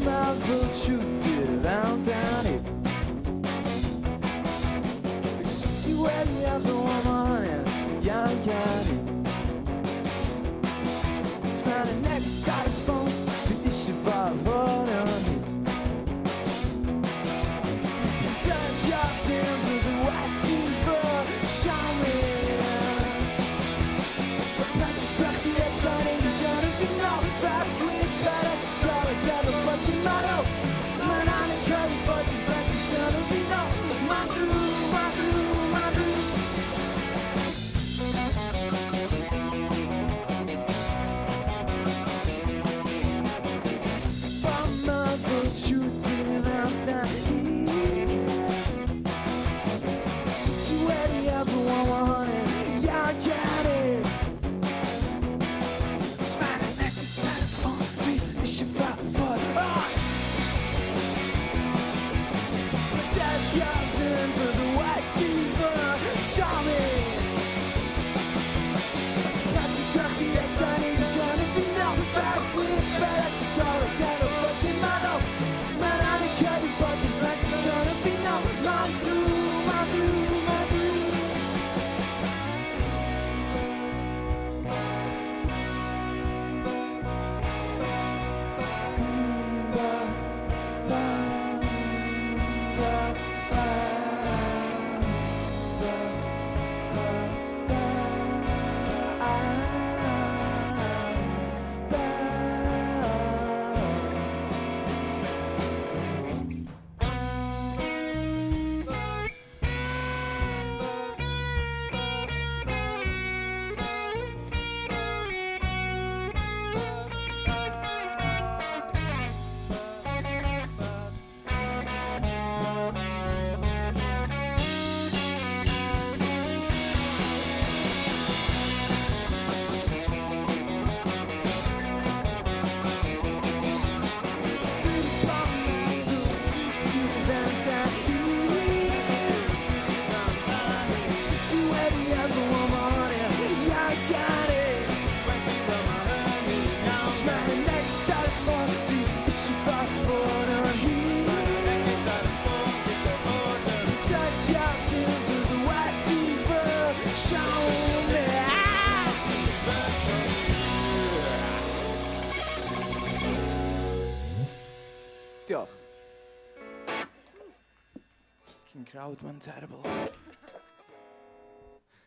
man får skjuter han down it. Suci wedi a ddomanen Ian Gani Smanen next side of phone to issue favor on me. Done diving for the white fever show me. Back to back the outside and you're gonna be no back with better to go together but you not know. Man on a curry but you back to tell me no. My groove, my groove, my groove. Bummer for shooting out down here. Since you ready, everyone wanted, yeah, got it. Smiling at the side of phone, this shit for Dead diving for the white diva, show me. Got the outside and you're gonna be no back with better to go together, but they might know. Man, I don't care, but the back to turn to be no. My through, my through, my through. Diolch. Cyn crowd, man terrible.